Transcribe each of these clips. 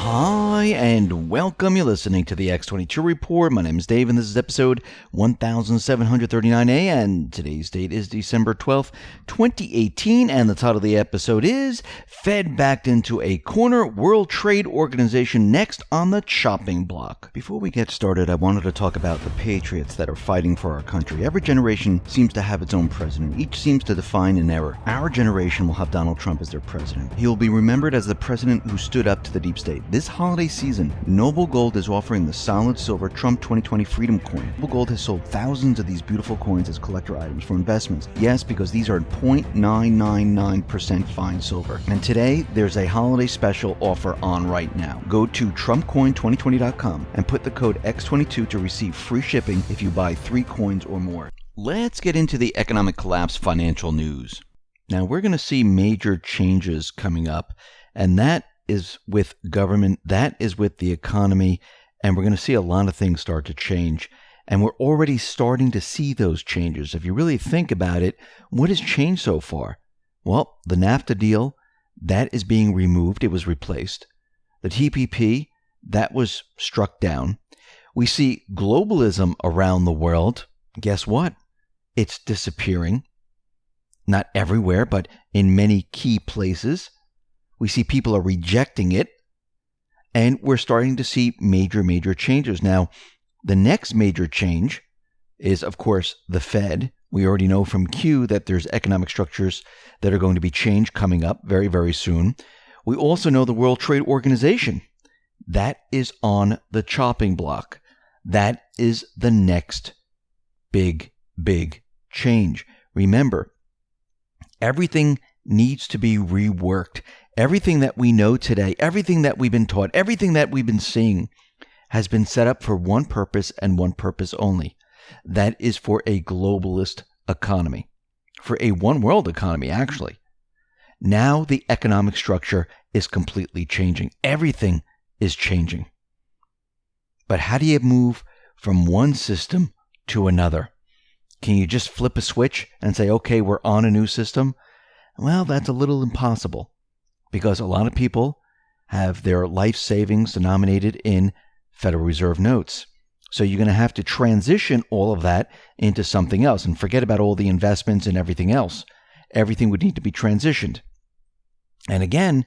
Hi, and welcome. You're listening to the X22 Report. My name is Dave, and this is episode 1739A, and today's date is December 12th, 2018, and the title of the episode is Fed Backed into a Corner, World Trade Organization Next on the Chopping Block. Before we get started, I wanted to talk about the patriots that are fighting for our country. Every generation seems to have its own president. Each seems to define an era. Our generation will have Donald Trump as their president. He will be remembered as the president who stood up to the deep state. This holiday season, Noble Gold is offering the solid silver Trump 2020 Freedom Coin. Noble Gold has sold thousands of these beautiful coins as collector items for investments. Yes, because these are 0.999% fine silver. And today, there's a holiday special offer on right now. Go to TrumpCoin2020.com and put the code X22 to receive free shipping if you buy 3 coins or more. Let's get into the economic collapse financial news. Now, we're going to see major changes coming up, and that is with government, that is with the economy, and we're going to see a lot of things start to change. And we're already starting to see those changes. If you really think about it, what has changed so far? Well, the NAFTA deal, that is being removed. It was replaced. The TPP, that was struck down. We see globalism around the world. Guess what? It's disappearing. Not everywhere, but in many key places. We see people are rejecting it, and we're starting to see major changes. Now, the next major change is, of course, the Fed. We already know from Q that there's economic structures that are going to be changed coming up very, very soon. We also know the World Trade Organization. That is on the chopping block. That is the next big change. Remember, everything needs to be reworked. Everything that we know today, everything that we've been taught, everything that we've been seeing has been set up for one purpose and one purpose only. That is for a globalist economy, for a one world economy, actually. Now the economic structure is completely changing. Everything is changing. But how do you move from one system to another? Can you just flip a switch and say, okay, we're on a new system? Well, that's a little impossible, because a lot of people have their life savings denominated in Federal Reserve notes. So you're going to have to transition all of that into something else and forget about all the investments and everything else. Everything would need to be transitioned. And again,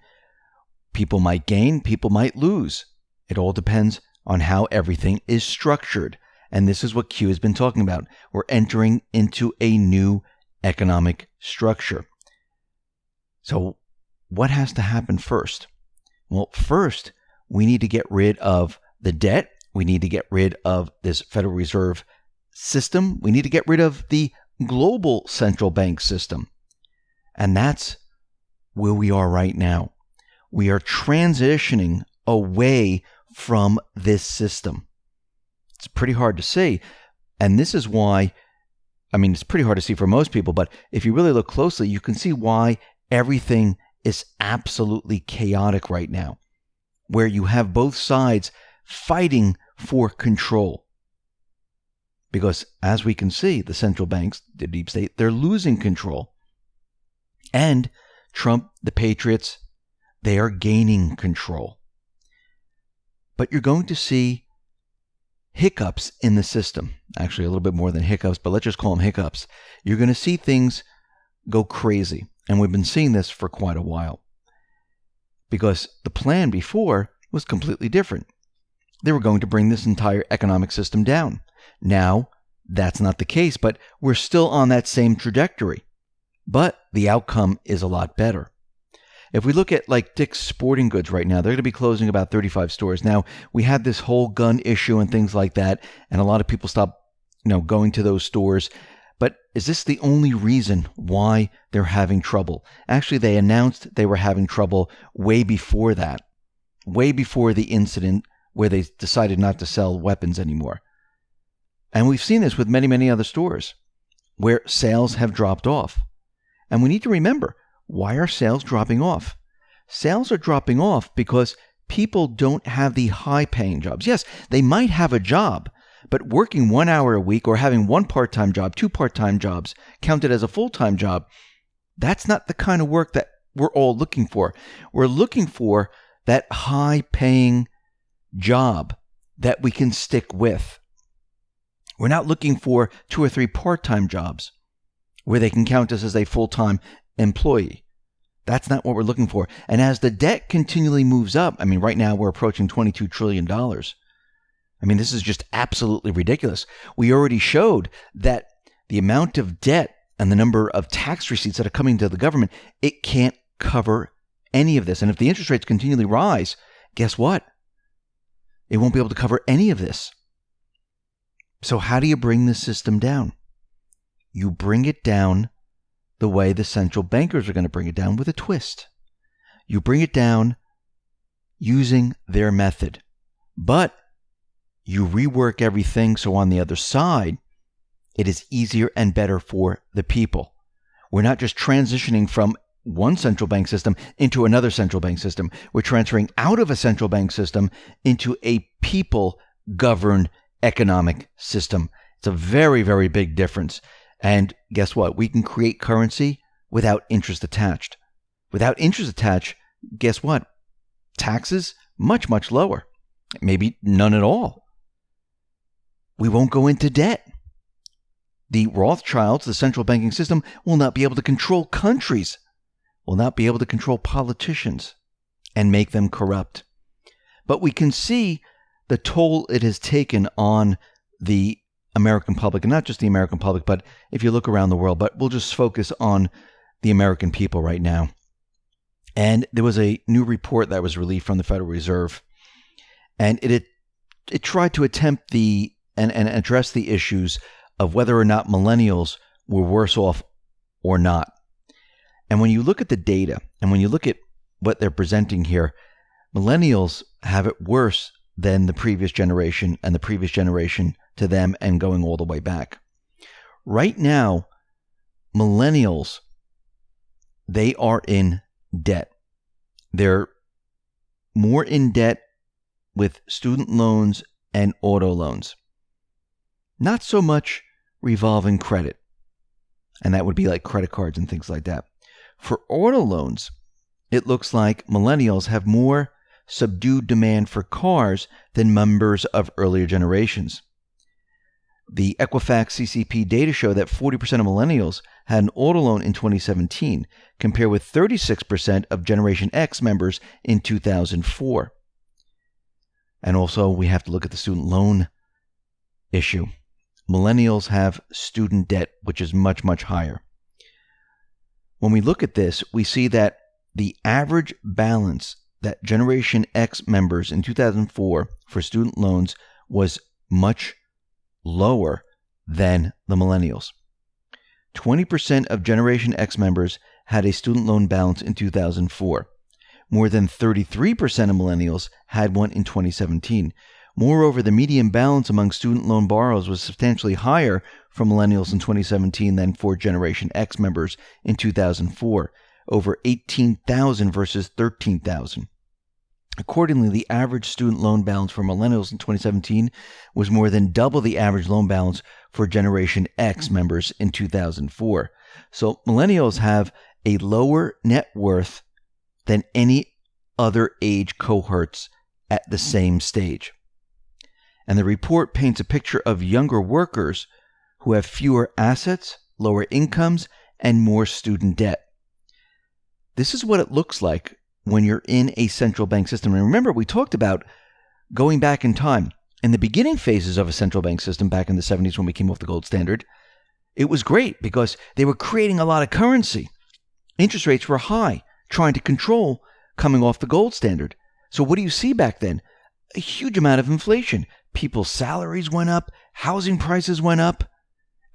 people might gain, people might lose. It all depends on how everything is structured. And this is what Q has been talking about. We're entering into a new economic structure. So what has to happen first? Well, first, we need to get rid of the debt. We need to get rid of this Federal Reserve system. We need to get rid of the global central bank system. And that's where we are right now. We are transitioning away from this system. It's pretty hard to see. And this is why, it's pretty hard to see for most people, but if you really look closely, you can see why everything is absolutely chaotic right now, where you have both sides fighting for control. Because as we can see, the central banks, the deep state, they're losing control. And Trump, the patriots, they are gaining control. But you're going to see hiccups in the system. Actually, a little bit more than hiccups, but let's just call them hiccups. You're going to see things go crazy. And we've been seeing this for quite a while, because the plan before was completely different. They were going to bring this entire economic system down. Now, that's not the case, but we're still on that same trajectory. But the outcome is a lot better. If we look at like Dick's Sporting Goods right now, they're going to be closing about 35 stores. Now, we had this whole gun issue and things like that, and a lot of people stopped, going to those stores. But is this the only reason why they're having trouble? Actually, they announced they were having trouble way before that, way before the incident where they decided not to sell weapons anymore. And we've seen this with many other stores where sales have dropped off. And we need to remember, why are sales dropping off? Sales are dropping off because people don't have the high-paying jobs. Yes, they might have a job, but working 1 hour a week or having one part-time job, 2 part-time jobs counted as a full-time job, that's not the kind of work that we're all looking for. We're looking for that high-paying job that we can stick with. We're not looking for 2 or 3 part-time jobs where they can count us as a full-time employee. That's not what we're looking for. And as the debt continually moves up, I mean, right now we're approaching $22 trillion. I mean, this is just absolutely ridiculous. We already showed that the amount of debt and the number of tax receipts that are coming to the government, it can't cover any of this. And if the interest rates continually rise, guess what? It won't be able to cover any of this. So how do you bring the system down? You bring it down the way the central bankers are going to bring it down, with a twist. You bring it down using their method. But you rework everything so on the other side, it is easier and better for the people. We're not just transitioning from one central bank system into another central bank system. We're transferring out of a central bank system into a people-governed economic system. It's a very, very big difference. And guess what? We can create currency without interest attached. Without interest attached, guess what? Taxes, much, much lower. Maybe none at all. We won't go into debt. The Rothschilds, the central banking system, will not be able to control countries, will not be able to control politicians and make them corrupt. But we can see the toll it has taken on the American public, and not just the American public, but if you look around the world, but we'll just focus on the American people right now. And there was a new report that was released from the Federal Reserve, and it tried to attempt and address the issues of whether or not millennials were worse off or not. And when you look at the data, and when you look at what they're presenting here, millennials have it worse than the previous generation and the previous generation to them, and going all the way back. Right now, millennials, they are in debt. They're more in debt with student loans and auto loans. Not so much revolving credit. And that would be like credit cards and things like that. For auto loans, it looks like millennials have more subdued demand for cars than members of earlier generations. The Equifax CCP data show that 40% of millennials had an auto loan in 2017, compared with 36% of Generation X members in 2004. And also, we have to look at the student loan issue. Millennials have student debt, which is much, much higher. When we look at this, we see that the average balance that Generation X members in 2004 for student loans was much lower than the millennials. 20% of Generation X members had a student loan balance in 2004. More than 33% of millennials had one in 2017. Moreover, the median balance among student loan borrowers was substantially higher for millennials in 2017 than for Generation X members in 2004, over $18,000 versus $13,000. Accordingly, the average student loan balance for millennials in 2017 was more than double the average loan balance for Generation X members in 2004. So millennials have a lower net worth than any other age cohorts at the same stage. And the report paints a picture of younger workers who have fewer assets, lower incomes, and more student debt. This is what it looks like when you're in a central bank system. And remember, we talked about going back in time. In the beginning phases of a central bank system back in the 70s when we came off the gold standard, it was great because they were creating a lot of currency. Interest rates were high, trying to control coming off the gold standard. So what do you see back then? A huge amount of inflation. People's salaries went up, housing prices went up,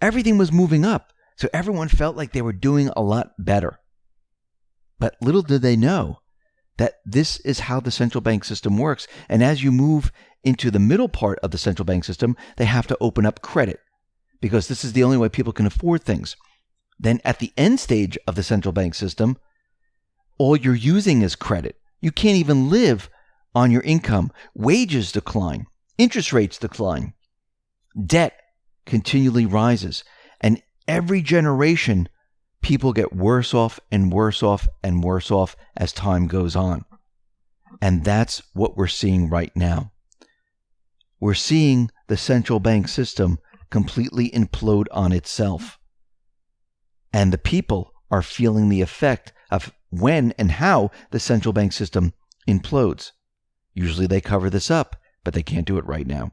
everything was moving up. So everyone felt like they were doing a lot better. But little did they know that this is how the central bank system works. And as you move into the middle part of the central bank system, they have to open up credit because this is the only way people can afford things. Then at the end stage of the central bank system, all you're using is credit. You can't even live on your income. Wages decline. Interest rates decline. Debt continually rises. And every generation, people get worse off and worse off and worse off as time goes on. And that's what we're seeing right now. We're seeing the central bank system completely implode on itself. And the people are feeling the effect of when and how the central bank system implodes. Usually they cover this up, but they can't do it right now.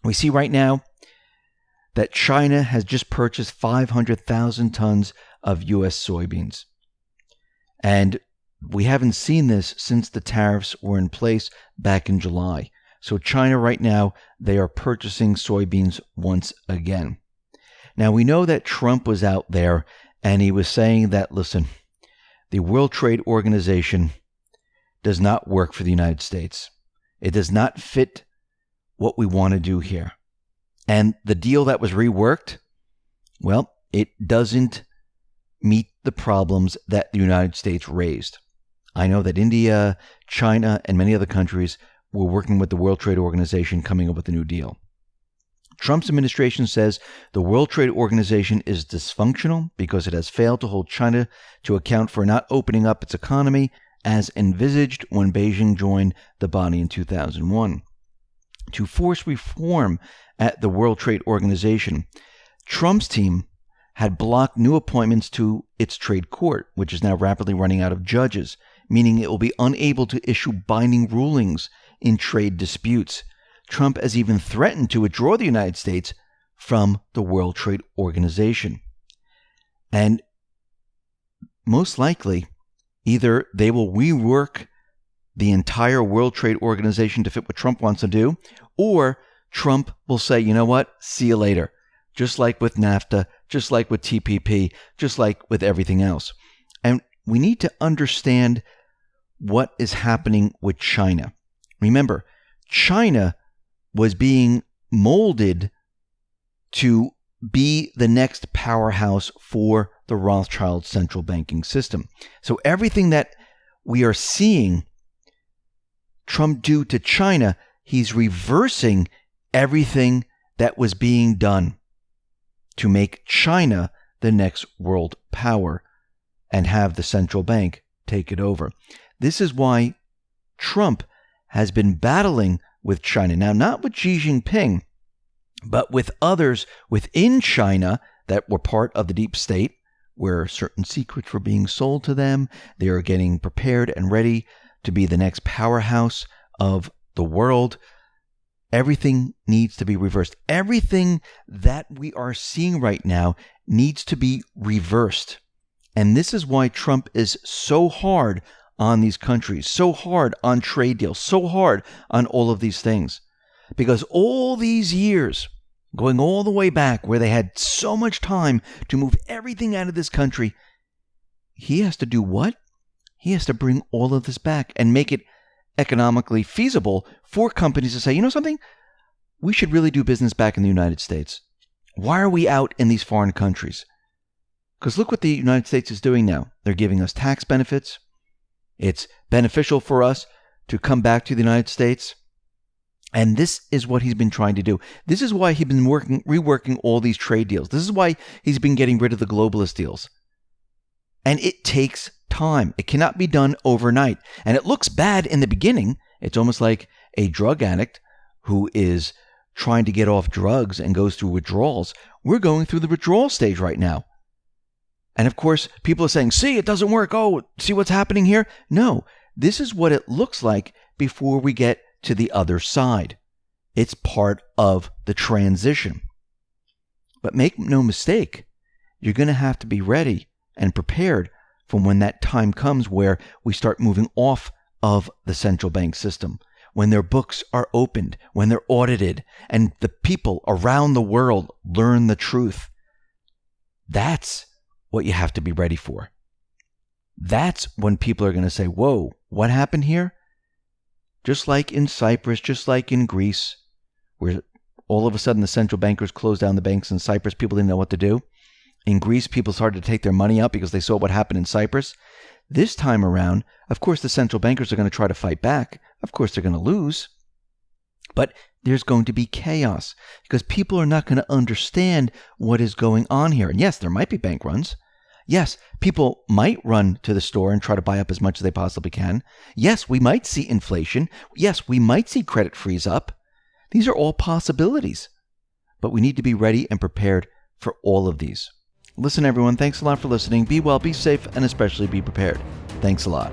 We see right now that China has just purchased 500,000 tons of U.S. soybeans. And we haven't seen this since the tariffs were in place back in July. So China right now, they are purchasing soybeans once again. Now we know that Trump was out there and he was saying that, listen, the World Trade Organization does not work for the United States. It does not fit what we want to do here. And the deal that was reworked, well, it doesn't meet the problems that the United States raised. I know that India, China, and many other countries were working with the World Trade Organization coming up with a new deal. Trump's administration says the World Trade Organization is dysfunctional because it has failed to hold China to account for not opening up its economy as envisaged when Beijing joined the body in 2001. To force reform at the World Trade Organization, Trump's team had blocked new appointments to its trade court, which is now rapidly running out of judges, meaning it will be unable to issue binding rulings in trade disputes. Trump has even threatened to withdraw the United States from the World Trade Organization. And most likely, either they will rework the entire World Trade Organization to fit what Trump wants to do, or Trump will say, you know what, see you later. Just like with NAFTA, just like with TPP, just like with everything else. And we need to understand what is happening with China. Remember, China was being molded to be the next powerhouse for the Rothschild central banking system. So everything that we are seeing Trump do to China, he's reversing everything that was being done to make China the next world power and have the central bank take it over. This is why Trump has been battling with China. Now, not with Xi Jinping, but with others within China that were part of the deep state, where certain secrets were being sold to them. They are getting prepared and ready to be the next powerhouse of the world. Everything needs to be reversed. Everything that we are seeing right now needs to be reversed. And this is why Trump is so hard on these countries, so hard on trade deals, so hard on all of these things. Because all these years, going all the way back where they had so much time to move everything out of this country, he has to do what? He has to bring all of this back and make it economically feasible for companies to say, you know something? We should really do business back in the United States. Why are we out in these foreign countries? Because look what the United States is doing now. They're giving us tax benefits. It's beneficial for us to come back to the United States. And this is what he's been trying to do. This is why he's been reworking all these trade deals. This is why he's been getting rid of the globalist deals. And it takes time. It cannot be done overnight. And it looks bad in the beginning. It's almost like a drug addict who is trying to get off drugs and goes through withdrawals. We're going through the withdrawal stage right now. And of course, people are saying, see, it doesn't work. Oh, see what's happening here? No, this is what it looks like before we get to the other side. It's part of the transition. But make no mistake, you're going to have to be ready and prepared for when that time comes where we start moving off of the central bank system, when their books are opened, when they're audited, and the people around the world learn the truth. That's what you have to be ready for. That's when people are going to say, whoa, what happened here? Just like in Cyprus, just like in Greece, where all of a sudden the central bankers closed down the banks in Cyprus, people didn't know what to do. In Greece, people started to take their money out because they saw what happened in Cyprus. This time around, of course, the central bankers are going to try to fight back. Of course, they're going to lose. But there's going to be chaos because people are not going to understand what is going on here. And yes, there might be bank runs. Yes, people might run to the store and try to buy up as much as they possibly can. Yes, we might see inflation. Yes, we might see credit freeze up. These are all possibilities. But we need to be ready and prepared for all of these. Listen, everyone, thanks a lot for listening. Be well, be safe, and especially be prepared. Thanks a lot.